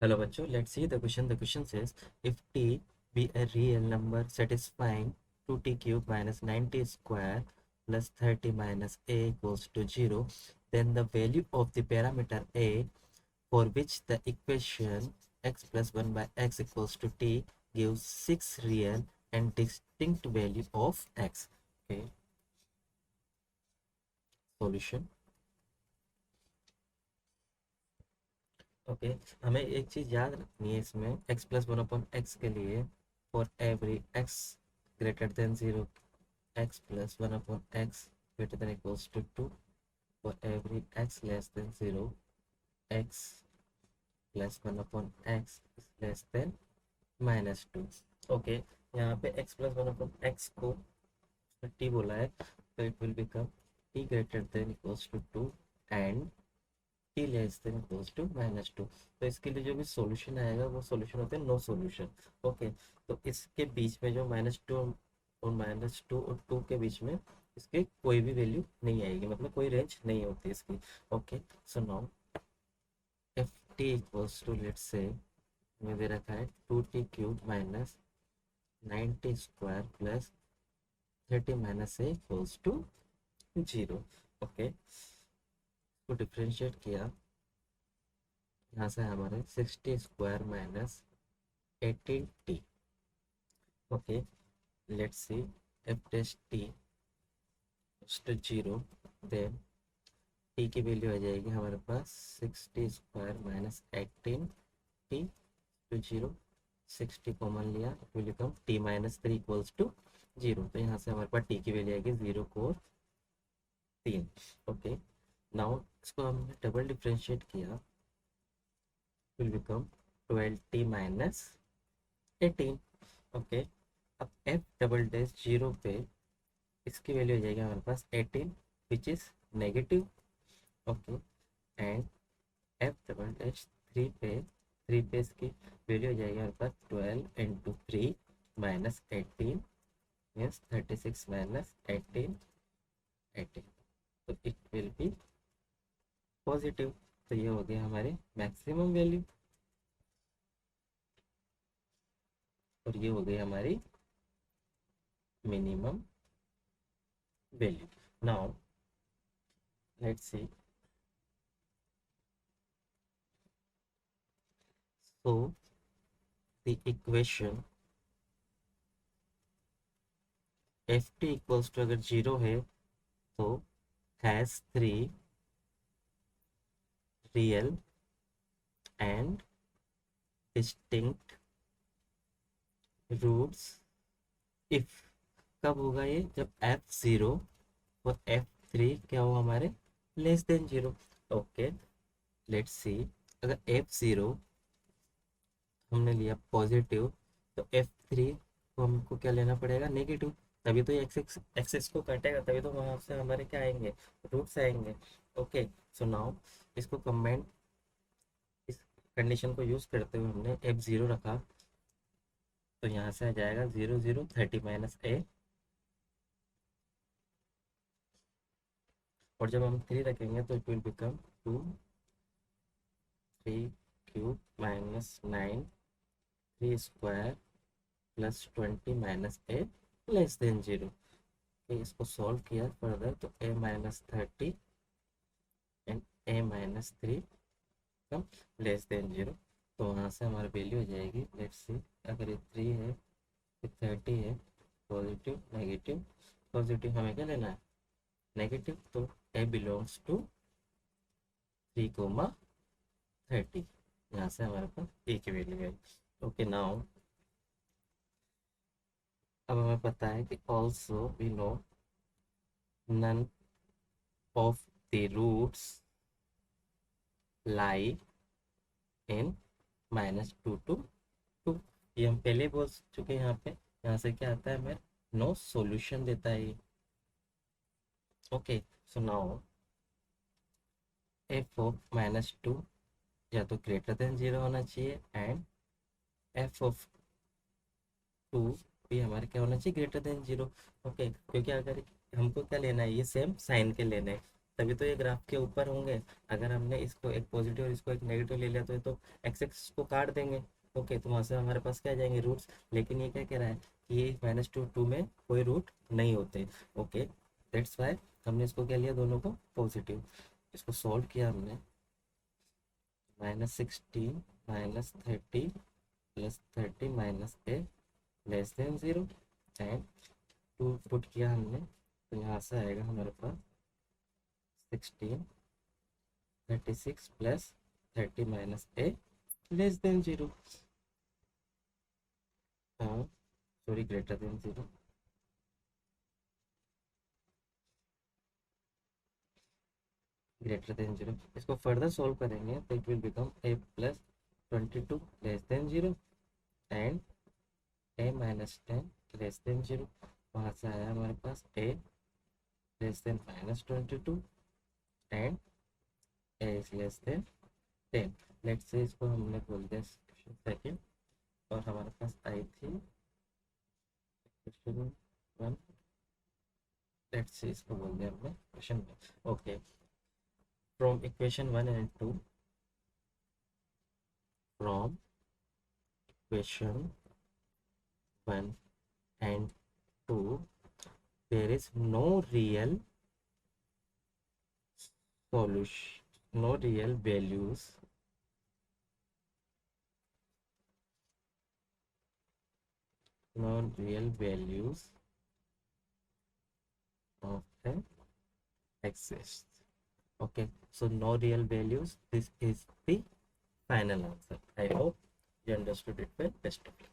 Hello bachcho, let's see the question. The question says if t be a real number satisfying 2t cube minus 90 square plus 30 minus a equals to 0, then the value of the parameter a for which the equation x plus 1 by x equals to t gives 6 real and distinct value of x. Okay, solution. Okay हमें एक चीज़ याद रखनी है इसमें x plus one upon x के लिए for every x greater than zero x plus one upon x greater than equals to two for every x less than zero x plus one upon x less than minus two. Okay यहाँ पे x plus one upon x को t बोला है तो it will become t greater than equals to two and t less than equals to minus two. तो इसके लिए जो भी सॉल्यूशन आएगा वो सॉल्यूशन होते हैं नो सॉल्यूशन। ओके तो इसके बीच में जो माइनस टू और टू के बीच में इसके कोई भी वैल्यू नहीं आएगी, मतलब कोई रेंज नहीं होती इसकी। Okay so now f t equals to let's say में दे रखा है 2t³ minus 90 square plus 30 minus a equals to 0। Okay तो डिफ्रेंशिएट किया, यहाँ से हमारे 60 square minus 18t। Okay let's see f dash t to 0, then t की वैल्यू आ जाएगी हमारे पास 60 square minus 18t to 0। 60 common लिया तो will become t minus 3 equals to 0। तो यहाँ से हमारे पास t की वैल्यू आएगी 0 को 3। ओके नाउ इसको हमने डबल डिफ्रेंशिएट किया, will become 12t minus 18। Okay अब f डबल डैश 0 पे इसकी वैल्यू हो जाएगी हमारे पास 18 which is negative. Okay and f double dash 3 पे इसकी वैल्यू हो जाएगी हमारे पास 12 इंटू 3 माइनस 18 मीन्स 36 माइनस 18 तो इट विल बी पॉजिटिव। तो ये हो गया हमारे मैक्सिमम वैल्यू और ये हो गई हमारी minimum value. Now let's see so the equation f t equals to अगर 0 है तो has 3 real and distinct roots if. कब होगा ये? जब f0 और f3 क्या हो हमारे लेस देन 0। ओके लेट्स सी अगर f0 हमने लिया पॉजिटिव तो f3 को हमको क्या लेना पड़ेगा नेगेटिव, तभी तो ये एक्सेस एक्सेस को काटेगा, तभी तो वहां से हमारे क्या आएंगे रूट्स आएंगे। ओके सो नाउ इसको कंबाइन, इस कंडीशन को यूज करते हुए हमने f0 रखा तो यहाँ से आ जाएगा 0 0 30 माइनस ए और जब हम 3 रखेंगे तो it will become 2 3³ minus 9 3 square plus 20 minus A less than 0। इसको सॉल्व किया फर्दर तो A minus 30 and A minus 3 कम लेस देन 0। तो वहाँ से हमारी वैल्यू हो जाएगी लेट्स सी अगर ये 3 है ये 30 है, पॉजिटिव नेगेटिव, पॉजिटिव हमें क्या लेना है नेगेटिव, तो ए बिलोंग्स टू 3,30। यहाँ से हमारे पास ए की वैल्यू है। ओके नाउ अब हमें पता है कि also we know none of the roots lie in -2 to 2। ये हम पहले बोल चुके हैं। यहाँ पे यहाँ से क्या आता है हमें नो सॉल्यूशन देता है ये। Okay so now F of -2 या तो ग्रेटर देन 0 होना चाहिए एंड एफ ऑफ 2 भी हमारे क्या होना चाहिए ग्रेटर देन 0। ओके क्योंकि अगर हमको क्या लेना है ये सेम साइन के लेने हैं तभी तो ये ग्राफ के ऊपर होंगे। अगर हमने इसको एक पॉजिटिव और इसको एक नेगेटिव ले लिया तो ये तो एक्स एक्सिस को काट देंगे। ओके, तो वहाँ से हमारे पास क्या आ जाएंगे रूट्स। लेकिन ये क्या कह रहा है कि ये -2 में कोई रूट नहीं होते। ओके, दैट्स वाई हमने इसको क्या लिया, दोनों को पॉजिटिव। इसको सॉल्व किया हमने, -16 -30 +30 -a <0 एंड 2 पुट किया हमने, तो यहाँ से आएगा हमारे पास 16 36 +30 -a <0। हाँ, सॉरी, >0। >0, इसको फर्दर सॉल्व करेंगे तो it will become a +22 <0 and a -10 <0। वहाँ से आया हमारे पास a <-22 and a is <10। Let's say इसको हमने बोल दिया सेकेंड, और हमारे पास आई थी क्वेश्चन 1। लेट्स से इसको बोल दिया हमने question 1। Okay, from equation 1 and 2, from equation 1 and 2, there is no real solution, no real values, no real values of the exist. Okay, so no real values, this is the final answer. I hope you understood it well. Best of luck.